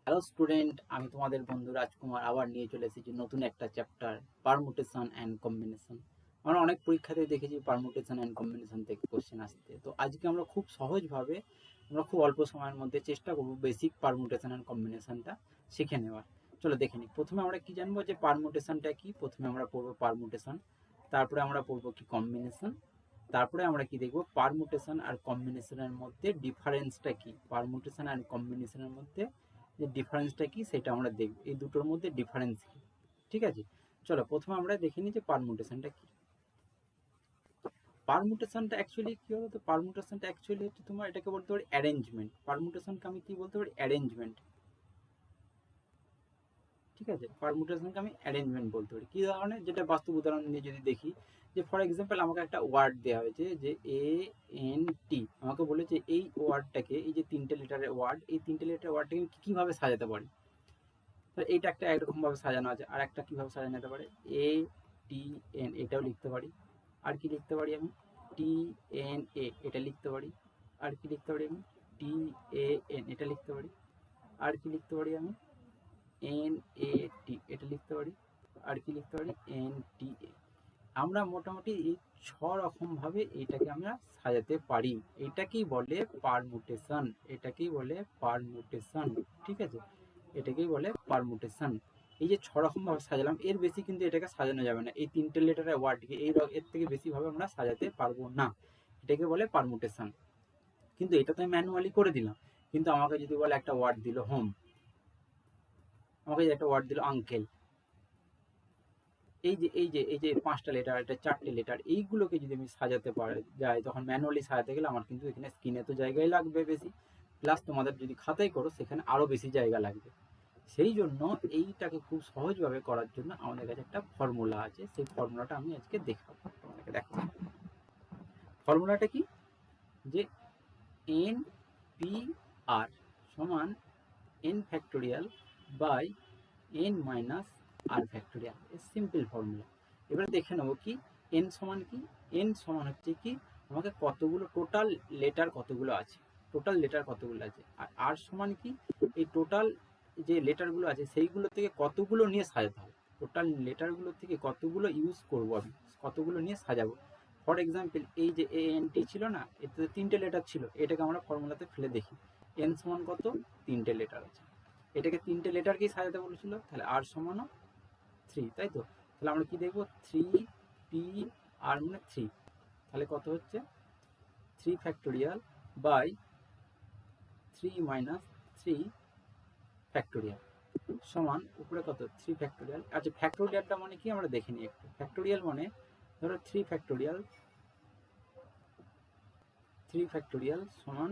Hello student, আমি তোমাদের বন্ধু রাজকুমার আবার নিয়ে চলে এসেছি নতুন একটা চ্যাপ্টার, পারমুটেশন অ্যান্ড কম্বিনেশন। আমরা অনেক পরীক্ষাতে দেখেছি পারমুটেশন অ্যান্ড কম্বিনেশন থেকে কোশ্চেন আসতে। তো আজকে আমরা খুব সহজভাবে, আমরা খুব অল্প সময়ের মধ্যে চেষ্টা করব বেসিক পারমুটেশন অ্যান্ড কম্বিনেশনটা শিখে নেওয়ার। চলো দেখে নিই। প্রথমে আমরা কি জানবো যে পারমুটেশনটা কি। প্রথমে আমরা পড়বো পারমুটেশন, তারপরে আমরা পড়বো কি কম্বিনেশন, তারপরে আমরা কি দেখবো পারমুটেশন আর কম্বিনেশনের মধ্যে ডিফারেন্সটা কি, পারমুটেশন অ্যান্ড কম্বিনেশনের মধ্যে যে ডিফারেন্সটা কি সেটা আমরা দেখব, এই দুটোর মধ্যে ডিফারেন্স কি। ঠিক আছে, চলো প্রথমে আমরা দেখে নিই যে পারমুটেশনটা কি। পারমুটেশনটা অ্যাকচুয়ালি কি হলো, তো পারমুটেশনটা অ্যাকচুয়ালি হচ্ছে তোমার, এটাকে বলতে পারি অ্যারেঞ্জমেন্ট। পারমুটেশনকে আমি কি বলতে পারি, অ্যারেঞ্জমেন্ট। ঠিক আছে, পারমুটেশনকে আমি অ্যারেঞ্জমেন্ট বলতে পারি। কী ধরনের, যেটা বাস্তব উদাহরণ দিয়ে যদি দেখি, যে ফর এক্সাম্পল আমাকে একটা ওয়ার্ড দেওয়া হয়েছে যে ANT, আমাকে বলেছে এই ওয়ার্ডটাকে, এই যে তিনটে লেটারের ওয়ার্ড, এই তিনটে লেটারের ওয়ার্ডটাকে কীভাবে সাজাতে পারি। এইটা একটা একরকম ভাবে সাজানো আছে, আর একটা কিভাবে সাজানো যেতে পারে, ATN, এটাও লিখতে পারি। আর কি লিখতে পারি আমি, TNA, এটা লিখতে পারি। আর কি লিখতে পারি আমি, TAN, এটা লিখতে পারি। আর কি লিখতে পারি আমি, NAT, এটা লিখতে পারি। আর কি লিখতে পারি, NTA। আমরা মোটামুটি এই 6 রকম ভাবে এটাকে আমরা সাজাতে পারি। এটাকেই বলে পারমুটেশন, এটাকেই বলে পারমুটেশন। ঠিক আছে, এটাকেই বলে পারমুটেশন। এই যে 6 রকম ভাবে সাজালাম, এর বেশি কিন্তু এটাকে সাজানো যাবে না। এই তিনটে লেটারের ওয়ার্ডকে এর থেকে বেশি ভাবে আমরা সাজাতে পারবো না। এটাকে বলে পারমুটেশন। কিন্তু এটা তো আমি ম্যানুয়ালি করে দিলাম। কিন্তু আমাকে যদি বলে একটা ওয়ার্ড দিল হোম, আমাকে যদি একটা ওয়ার্ড দিল আঙ্কেল, এই যে 5টা লেটার, এটা 4টে লেটার, এইগুলোকে যদি আমি সাজাতে যাই, তখন ম্যানুয়ালি সাজাতে গেলে আমার কিন্তু এখানে স্ক্রিনে তো জায়গায় লাগবে বেশি, প্লাস তোমাদের যদি খাতায় করো সেখানে আরও বেশি জায়গা লাগবে। সেই জন্য এইটাকে খুব সহজভাবে করার জন্য আমাদের কাছে একটা ফর্মুলা আছে, সেই ফর্মুলাটা আমি আজকে দেখাবো তোমাদেরকে। দেখো ফর্মুলাটা কি, যে NPR সমান n factorial by n minus r factorial, simple formula. এবারে দেখে নেবো কি n সমান কি, n সমান হচ্ছে কি আমাকে কতগুলো টোটাল লেটার কতগুলো আছে, টোটাল লেটার কতগুলো আছে। আর আর সমান কি, এই টোটাল যে লেটারগুলো আছে সেইগুলো থেকে কতগুলো নিয়ে সাজাতে হবে, টোটাল লেটারগুলো থেকে কতগুলো ইউজ করবো আমি, কতগুলো নিয়ে সাজাবো। ফর এক্সাম্পল এই যে ANT ছিল না, এতে 3টে লেটার ছিল, এটাকে আমরা ফর্মুলাতে ফেলে দেখি। n সমান কত, 3টে লেটার আছে, এটাকে 3টে লেটারকেই সাজাতে বলেছিল, তাহলে আর সমানও 3, তাই তো। তাহলে আমরা কি দেখবো, 3PR মানে 3, তাহলে কত হচ্ছে 3 ফ্যাক্টোরিয়াল বাই 3 মাইনাস 3 ফ্যাক্টোরিয়াল সমান উপরে কত 3 ফ্যাক্টোরিয়াল। আচ্ছা ফ্যাক্টোরিয়ালটা মানে কি আমরা দেখে নিই একটু। ফ্যাক্টোরিয়াল মানে ধরো 3 ফ্যাক্টোরিয়াল সমান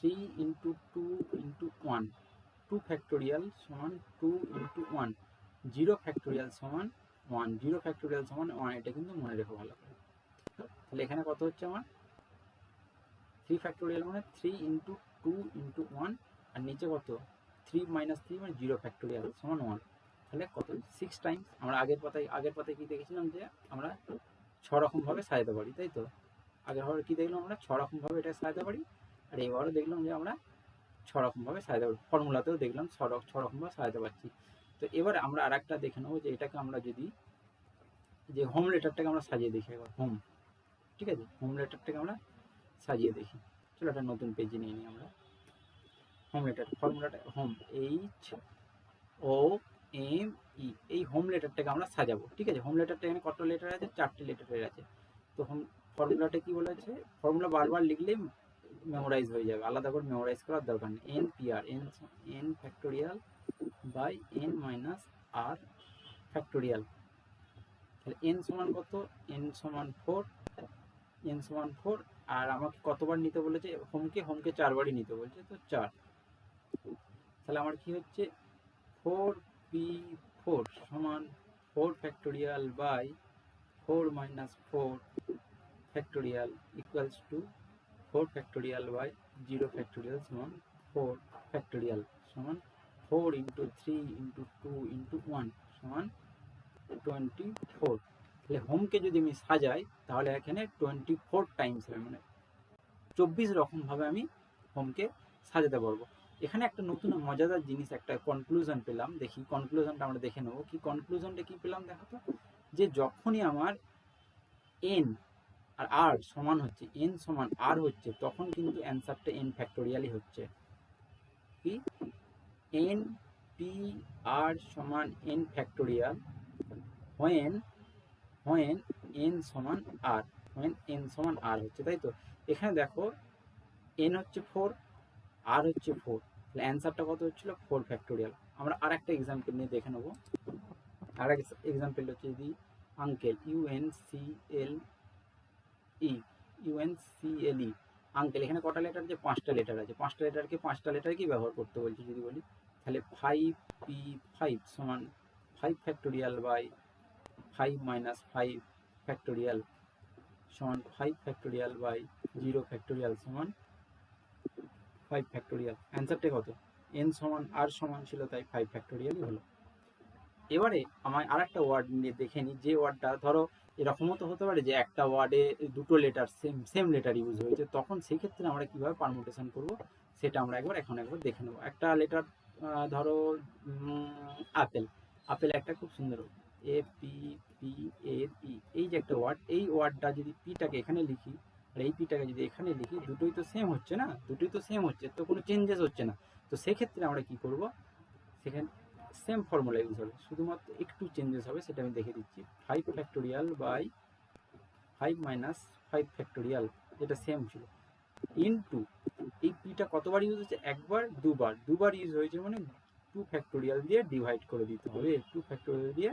3 ইন্টু 2 ইন্টু 1, 2 ফ্যাক্টোরিয়াল সমান 2 ইন্টু 1, 0 ফ্যাক্টোরিয়াল সমান 1, 0 ফ্যাক্টোরিয়াল সমান 1, এটা কিন্তু মনে রেখো ভালো করে। তাহলে এখানে কত হচ্ছে আমার, 3 ফ্যাক্টোরিয়াল মানে 3 ইন্টু 2 ইন্টু 1, আর নিচে কত 3 মাইনাস 3 মানে 0 ফ্যাক্টোরিয়াল সমান 1, তাহলে কত 6 টাইমস। আমরা আগের পাতায় কি দেখেছিলাম, যে আমরা 6 রকমভাবে সাজাতে পারি, তাই তো। আগের ভাবে কি দেখলাম, আমরা 6 রকমভাবে এটা সাজাতে পারি। আর এবারও দেখলাম যে আমরা 6 রকমভাবে সাজাতে পারি, ফর্মুলাতেও দেখলাম 6 রকমভাবে সাজাতে পারছি। তো এবার আমরা আর একটা দেখে নেবো, যে এটাকে আমরা যদি, যে হোম লেটারটাকে আমরা সাজিয়ে দেখি একবার, হোম। ঠিক আছে, হোম লেটারটাকে আমরা সাজিয়ে দেখি। চলো একটা নতুন পেজে নিয়ে নিই আমরা। হোম লেটার ফর্মুলাটা হোম, HOME, এই হোম লেটারটাকে আমরা সাজাবো। ঠিক আছে, হোম লেটারটা এখানে কত লেটার আছে, 4টে লেটারের আছে। তো হোম ফর্মুলাটা কি বলেছে, ফর্মুলা বারবার লিখলে মেমোরাইজ হয়ে যাবে, আলাদা করে মেমোরাইজ করার দরকার নেই। NPR, n factorial by n minus r factorial. তাহলে n সমান কত, n সমান 4, n সমান 4। আর আমাকে কতবার নিতে বলেছে, হোমকে 4বারই নিতে বলছে, তো 4। তাহলে আমার কি হচ্ছে, 4P4 সমান 4 factorial by 4 minus 4 factorial equals to 4 factorial by 0 factorial সমান 4 ফ্যাক্টোরিয়াল সমান 4 ইন্টু 3 ইন্টু 2 ইন্টু 1 সমান 24। তাহলে হোমকে যদি আমি সাজাই তাহলে এখানে 24 টাইমস হবে, মানে 24 রকমভাবে আমি হোমকে সাজাতে পারবো। এখানে একটা নতুন মজাদার জিনিস, একটা কনক্লুশন পেলাম। দেখি কনক্লুশনটা আমরা দেখে নেবো। কি কনক্লুশনটা কি পেলাম দেখো তো, যে যখনই আমার এন আর আর সমান হচ্ছে, এন সমান আর হচ্ছে, তখন কিন্তু অ্যান্সারটা এন ফ্যাক্টোরিয়ালই হচ্ছে। কি এন পি আর সমান n factorial when when N সমান আর, হোয়েন এন সমান আর হচ্ছে, তাই তো। এখানে দেখো এন হচ্ছে 4, আর হচ্ছে 4, তাহলে অ্যান্সারটা কত হচ্ছিল 4 ফ্যাক্টোরিয়াল। আমরা আর একটা এক্সাম্পল নিয়ে দেখে নেবো। আর এক এক্সাম্পল হচ্ছে যদি আঙ্কেল ইউএনসিএলই আঙ্কেল, এখানে কটা লেটার আছে? 5টা লেটার আছে। 5টা লেটার কি ব্যবহার করতে বলছি যদি বলি, তাহলে 5p5 সমান 5 ফ্যাক্টোরিয়াল বাই 5 মাইনাস 5 ফ্যাক্টোরিয়াল সমান 5 ফ্যাক্টোরিয়াল বাই 0 ফ্যাক্টোরিয়াল সমান 5 ফ্যাক্টোরিয়াল। অ্যান্সারটা কত? এন সমান আর সমান ছিল, তাই 5 ফ্যাক্টোরিয়ালই হলো। এবারে আমায় আর একটা ওয়ার্ড নিয়ে দেখে নিই, যে ওয়ার্ডটা ধরো এরকমও তো হতে পারে যে একটা ওয়ার্ডে দুটো লেটার সেম লেটার ইউজ হয়েছে, তখন সেই ক্ষেত্রে আমরা কিভাবে পারমুটেশন করব সেটা আমরা একবার দেখে নেবো। একটা লেটার ধরো আপেল, আপেল একটা খুব সুন্দর A P P A P, এই যে একটা ওয়ার্ড, এই ওয়ার্ডটা যদি পিটাকে এখানে লিখি আর এই পিটাকে যদি এখানে লিখি, দুটোই তো সেম হচ্ছে না, দুটোই তো সেম হচ্ছে, তো কোনো চেঞ্জেস হচ্ছে না। তো সেক্ষেত্রে আমরা কি করব, সেখানে সেম ফর্মুলা ইউজ হবে, শুধুমাত্র একটু চেঞ্জেস হবে, সেটা আমি দেখে দিচ্ছি। 5 ফ্যাক্টোরিয়াল বাই 5 মাইনাস 5 ফ্যাক্টোরিয়াল, যেটা সেম ছিল, ইনটু এই পিটা কতবার ইউজ হচ্ছে? একবার, দুবার, দুবার ইউজ হয়েছে মানে 2 ফ্যাক্টোরিয়াল দিয়ে ডিভাইড করে দিতে হবে, 2 ফ্যাক্টোরিয়াল দিয়ে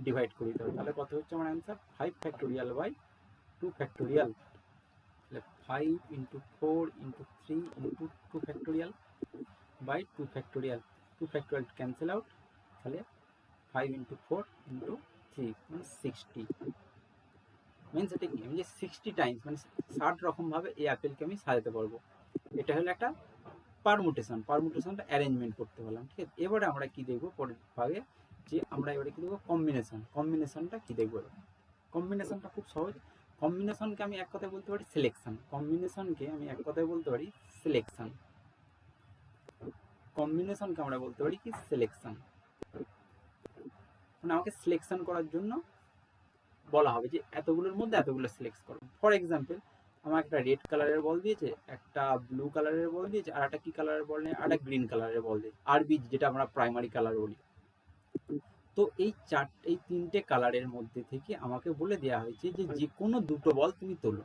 ডিভাইড করে দিতে হবে। তাহলে কত হচ্ছে আমার অ্যান্সার? 5 factorial by 2 factorial. তাহলে 5 into 4 into 3 into 2 factorial by 2 factorial, 2 factorial cancel out, তাহলে 5 ইন্টু 4 ইন্টু 3 মানে 60। মিনস এটা কি, আমি যে 60 টাইমস মানে 60 রকমভাবে এই অ্যাপেলকে আমি সাজাতে পারবো। এটা হলো একটা পারমুটেশন, পারমুটেশনটা অ্যারেঞ্জমেন্ট করতে পারলাম, ঠিক আছে। এবারে আমরা কি দেখবো পরের ভাগে, যে আমরা এবারে কি দেখবো কম্বিনেশন। কম্বিনেশনটা কি দেখবো? কম্বিনেশনটা খুব সহজ। কম্বিনেশনকে আমি এক কথায় বলতে পারি সিলেকশন, কম্বিনেশনকে আমি এক কথায় বলতে পারি সিলেকশন, কম্বিনেশনকে আমরা বলতে পারি কি সিলেকশন, মানে আমাকে সিলেকশন করার জন্য বলা হবে যে এতগুলোর মধ্যে এতগুলো সিলেক্ট করো। ফর এক্সাম্পল, আমার একটা রেড কালারের বল দিয়েছে, একটা ব্লু কালারের বল দিয়েছে, আর একটা কি কালারের বল নেই, আর একটা গ্রিন কালারের বল দিয়েছে, আরবি যেটা আমরা প্রাইমারি কালার বলি। তো এই তিনটে কালারের মধ্যে থেকে আমাকে বলে দেওয়া হয়েছে যে যে কোনো দুটো বল তুমি তোলো।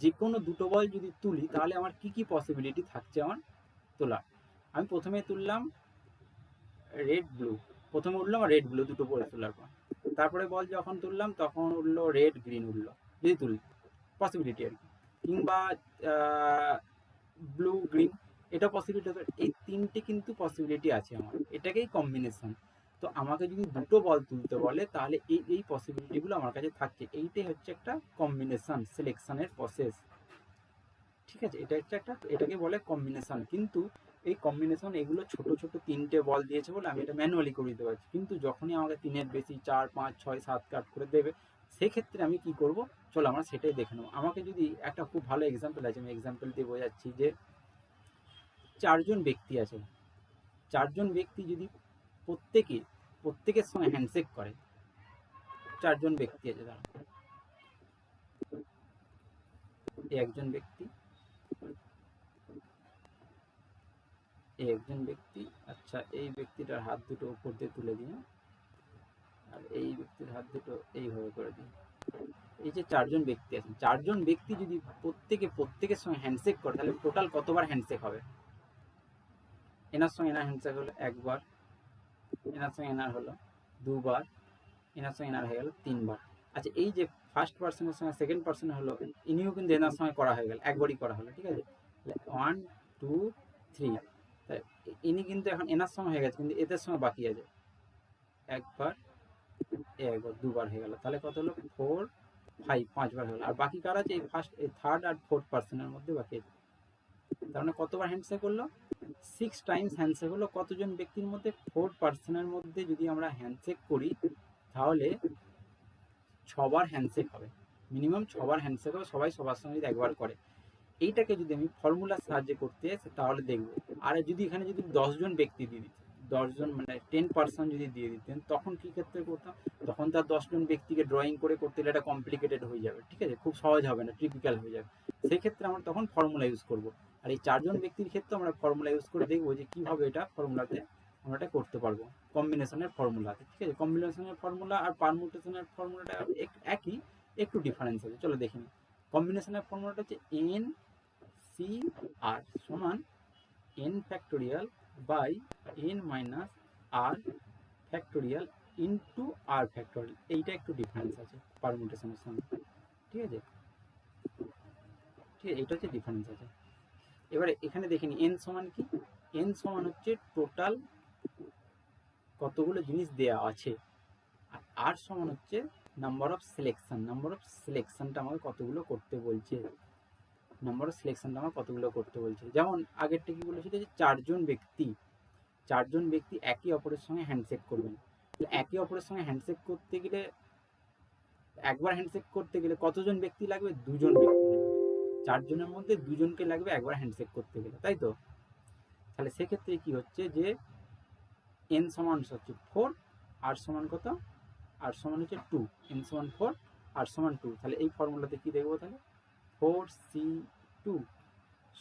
যে কোনো দুটো বল যদি তুলি তাহলে আমার কি কি পসিবিলিটি থাকছে আমার তোলার। আমি প্রথমে তুললাম রেড ব্লু, প্রথমে উঠলাম রেড ব্লু দুটো বল তোলার পর, তারপরে বল যখন তুললাম তখন উঠলো রেড গ্রিন, উঠলো যদি তুলি পসিবিলিটি আর কি, কিংবা ব্লু গ্রিন, এটা পসিবিলিটি। এই তিনটে কিন্তু পসিবিলিটি আছে আমার, এটাকেই কম্বিনেশন। তো আমাকে যদি দুটো বল তুলতে বলে তাহলে এই পসিবিলিটিগুলো আমার কাছে থাকছে, এইটাই হচ্ছে একটা কম্বিনেশন সিলেকশনের প্রসেস, ঠিক আছে। এটা হচ্ছে একটা, এটাকে বলে কম্বিনেশন। কিন্তু এই কম্বিনেশন এগুলো ছোট ছোট তিনটে বল দিয়েছে বলে আমি এটা ম্যানুয়ালি করে দিতে পারছি, কিন্তু যখনই আমাকে তিনের বেশি 4 5 6 7 কাট করে দেবে, সেক্ষেত্রে আমি কি করব, চলো আমরা সেটাই দেখে নেবো। আমাকে যদি একটা খুব ভালো এক্সাম্পল আছে, আমি এক্সাম্পল দিয়ে বোঝাচ্ছি যে 4জন ব্যক্তি আছে, 4জন ব্যক্তি যদি প্রত্যেকের সঙ্গে হ্যান্ডশেক করে, 4জন ব্যক্তি আছে, তারা একজন ব্যক্তি, একজন ব্যক্তি, আচ্ছা এই ব্যক্তিটার হাত দুটো উপর দিয়ে তুলে দিয়ে, আর এই ব্যক্তির হাত দুটো এইভাবে করে দিই। এই যে 4জন ব্যক্তি আছেন, 4জন ব্যক্তি যদি প্রত্যেকের সঙ্গে হ্যান্ডশেক করে, তাহলে টোটাল কতবার হ্যান্ডশেক হবে? এনার সঙ্গে এনার হ্যান্ডশেক হলো একবার, এনার সঙ্গে এনার হলো দুবার, এনার সঙ্গে এনার হয়ে গেল 3বার। আচ্ছা এই যে ফার্স্ট পার্সনের সঙ্গে সেকেন্ড পার্সন হলো, ইনিও কিন্তু এনার সঙ্গে করা হয়ে গেল, একবারই করা হলো, ঠিক আছে। 1 2 3, তাই ইনি কিন্তু এখন এনার সঙ্গে হয়ে গেছে, কিন্তু এদের সঙ্গে বাকি আছে একবার, দুবার হয়ে গেল, তাহলে কত হলো 4 5, 5বার হলো। আর বাকি কার আছে? এই থার্ড আর ফোর্থ পার্সনের মধ্যে বাকি আছে। তার মানে কতবার হ্যান্ডশেক হলো? 6 টাইমস হ্যান্ডশেক হলো। কতজন ব্যক্তির মধ্যে? 4 পার্সনের মধ্যে যদি আমরা হ্যান্ডশেক করি তাহলে 6বার হ্যান্ডশেক হবে, মিনিমাম 6বার হ্যান্ডশেক হবে, সবাই সবার সঙ্গে যদি একবার করে। এইটাকে যদি আমি ফর্মুলার সাহায্যে করতে যাই তাহলে দেখবো। আর যদি এখানে যদি 10 জন ব্যক্তি দিয়ে দিতেন, 10 জন মানে 10% যদি দিয়ে দিতেন, তখন কি ক্ষেত্রে করতাম, তখন তার 10 জন ব্যক্তিকে ড্রয়িং করে করতে গেলে এটা কমপ্লিকেটেড হয়ে যাবে, ঠিক আছে, খুব সহজ হবে না, ট্রিপিক্যাল হয়ে যাবে। সেক্ষেত্রে আমরা তখন ফর্মুলা ইউজ করব। আর এই 4 জন ব্যক্তির ক্ষেত্রে আমরা ফর্মুলা ইউজ করে দেখবো যে কীভাবে এটা ফর্মুলাতে আমরা এটা করতে পারবো, কম্বিনেশনের ফর্মুলাতে, ঠিক আছে। কম্বিনেশনের ফর্মুলা আর পারমুটেশনের ফর্মুলাটা একই, একটু ডিফারেন্স আছে, চলো দেখে নিই। কম্বিনেশনের ফর্মুলাটা হচ্ছে এন সি আর সমান n factorial by n minus r factorial into r factorial. এইটা একটু ডিফারেন্স আছে পারমুটেশনের সঙ্গে, ঠিক আছে, ঠিক আছে, এইটা হচ্ছে ডিফারেন্স আছে। এবারে এখানে দেখে নিই এন সমান কি, এন সমান হচ্ছে টোটাল কতগুলো জিনিস দেওয়া আছে, আর আর সমান হচ্ছে number of selection, number of সিলেকশনটা আমাকে কতগুলো করতে বলছে, নাম্বার অফ সিলেকশনটা আমার কতগুলো করতে বলছে। যেমন আগেরটা কি বলেছিল যে 4 জন ব্যক্তি, 4 জন ব্যক্তি একে অপরের সঙ্গে হ্যান্ডশেক করবেন। একে অপরের সঙ্গে হ্যান্ডশেক করতে গেলে, একবার হ্যান্ডশেক করতে গেলে কতজন ব্যক্তি লাগবে, 2 জন ব্যক্তি লাগবে। 4 জনের মধ্যে 2 জনকে লাগবে একবার হ্যান্ডশেক করতে গেলে, তাই তো। তাহলে সেক্ষেত্রে কি হচ্ছে যে এন সমান হচ্ছে 4, আর সমান কত, আর সমান হচ্ছে 2, এন সমান 4, আর সমান 2। তাহলে এই ফর্মুলাতে কি দেখবো, তাহলে 4c2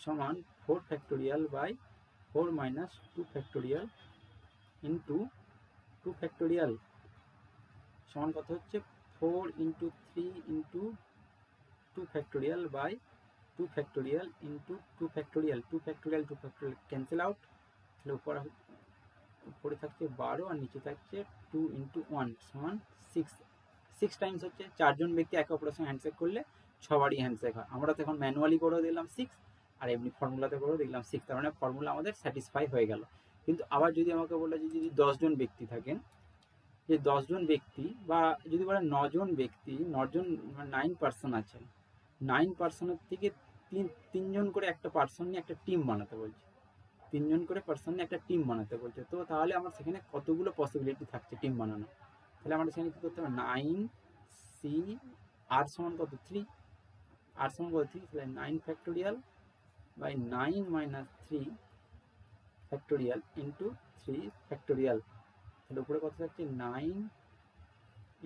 সমান 4 factorial by 4 minus 2 factorial into 2 factorial সমান কত হচ্ছে 4 into 3 into 2 factorial by 2 factorial into 2 factorial, 2 factorial 2 factorial cancel out. তাহলে উপরে থাকছে 12 আর নিচে থাকছে 2 ইন্টু 1 সমান 6, 6 টাইমস হচ্ছে 4 জন ব্যক্তি একে অপরের সঙ্গে হ্যান্ডশেক করলে সবারই হ্যান্ডশেক হয়। আমরা তো এখন ম্যানুয়ালি করে দিলাম 6, আর এমনি ফর্মুলাতে করে দেখলাম 6, তার মানে ফর্মুলা আমাদের স্যাটিসফাই হয়ে গেল। কিন্তু আবার যদি আমাকে বলে যে যদি 10 জন ব্যক্তি থাকেন, যে 10 জন ব্যক্তি বা যদি বলে 9 জন ব্যক্তি, 9 জন 9 পার্সন আছেন, 9 পার্সনের থেকে 3 জন করে একটা পার্সন নিয়ে একটা টিম বানাতে বলছে, 3 জন করে পার্সন নিয়ে একটা টিম বানাতে বলছে। তো তাহলে আমার সেখানে কতগুলো পসিবিলিটি থাকছে টিম বানানো। তাহলে আমরা সেখানে কী করতে হবে, 9c আর সমান কত 3, আর সমান কত 3, তাহলে 9 factorial by 9 minus 3 factorial into 3 factorial. তাহলে উপরে কত থাকছে 9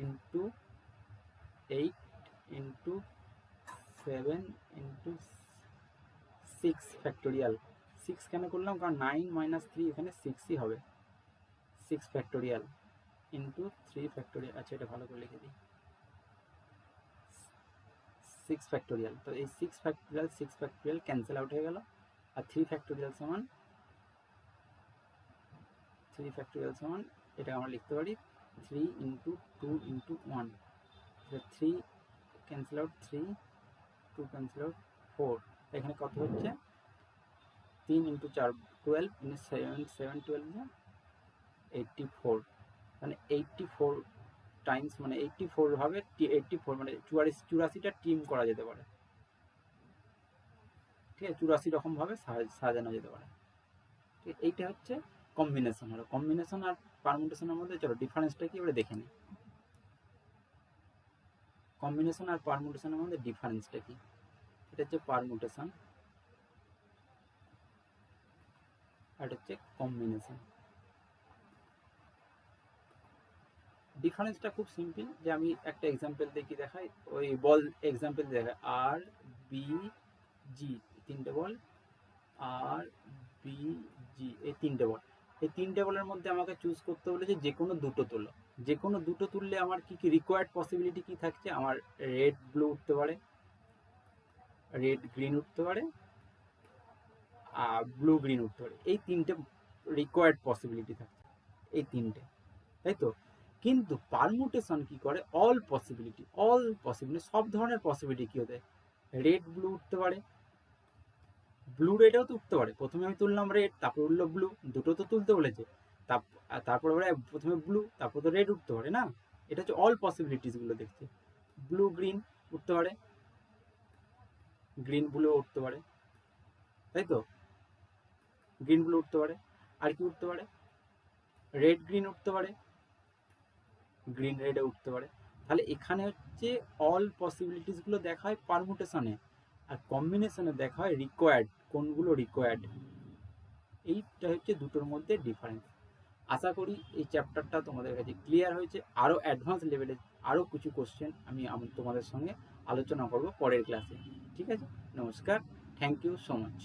ইন্টু 8 ইন্টু 7 ইন্টু 6 ফ্যাক্টোরিয়াল। 6 কেন করলাম, কারণ 9 মাইনাস 3 এখানে 6ই হবে, 6 ফ্যাক্টোরিয়াল ইন্টু 3 ফ্যাক্টোরিয়াল। আচ্ছা এটা ভালো করে লিখে দিই, 6 ফ্যাক্টোরিয়াল। তো এই 6 ফ্যাক্টোরিয়াল 6 ফ্যাক্টোরিয়াল ক্যান্সেল আউট হয়ে গেল, আর 3 ফ্যাক্টোরিয়াল সমান, 3 ফ্যাক্টোরিয়াল সমান এটা আমরা লিখতে পারি 3 into 2 into 1। 3 cancel out, 3 2 cancel out 4। এখানে কত হচ্ছে 3 ইন্টু 4 12 ইন্টু 7 7 12 84, মানে 84 টাইমস, মানে 84 ভাবে 84 মানে 84টা টিম করা যেতে পারে, ঠিক আছে, 84 রকম ভাবে সাজানো যেতে পারে, ঠিক। এইটা হচ্ছে কম্বিনেশন। হলো কম্বিনেশন আর পারমুটেশনের মধ্যে, চলো ডিফারেন্সটা কি এবারে দেখে নিই। কম্বিনেশন আর পারমুটেশনের মধ্যে ডিফারেন্সটা কি, এটা হচ্ছে পারমুটেশন আর এটা হচ্ছে কম্বিনেশন। ডিফারেন্সটা খুব সিম্পল, যে আমি একটা এক্সাম্পল দিয়ে কি দেখাই, ওই বল এক্সাম্পল দিয়ে দেখাই, আর বি জি 3টে বল, আর বি জি এই 3টে বল, এই 3টে বলের মধ্যে আমাকে চুজ করতে বলেছে যে কোনো 2টো তোলো। যে কোনো 2টো তুললে আমার কি কি রিকোয়ার্ড পসিবিলিটি কি থাকছে, আমার রেড ব্লু উঠতে পারে, রেড গ্রিন উঠতে পারে, আর ব্লু গ্রিন উঠতে পারে, এই 3টে রিকোয়ার্ড পসিবিলিটি থাকছে, এই 3টে, তাই তো। কিন্তু পারমুটেশন কি করে, অল পসিবিলিটি সব ধরনের পসিবিলিটি কি হতে, রেড ব্লু উঠতে পারে, ব্লু রেডও তো উঠতে পারে। প্রথমে আমি তুললাম রেড, তারপর উঠলো ব্লু, দুটো তো তুলতে বলেছে, তারপরে প্রথমে ব্লু তারপর তো রেড উঠতে পারে না। এটা হচ্ছে অল পসিবিলিটিসগুলো দেখছে। ব্লু গ্রিন উঠতে পারে, গ্রিন ব্লু উঠতে পারে, তাই তো, গ্রিন ব্লু উঠতে পারে। আর কি উঠতে পারে, রেড গ্রিন উঠতে পারে, গ্রিন রেডে উঠতে পারে। তাহলে এখানে হচ্ছে অল পসিবিলিটিসগুলো দেখা হয় পারমুটেশনে, আর কম্বিনেশনে দেখা হয় রিকোয়ার্ড, কোনগুলো রিকোয়ার্ড। এইটা হচ্ছে দুটোর মধ্যে ডিফারেন্স। আশা করি এই চ্যাপ্টারটা তোমাদের কাছে ক্লিয়ার হয়েছে। আরও অ্যাডভান্স লেভেলে আরও কিছু কোশ্চেন আমি তোমাদের সঙ্গে আলোচনা করব পরের ক্লাসে। ঠিক আছে, নমস্কার, থ্যাংক ইউ সো মাচ।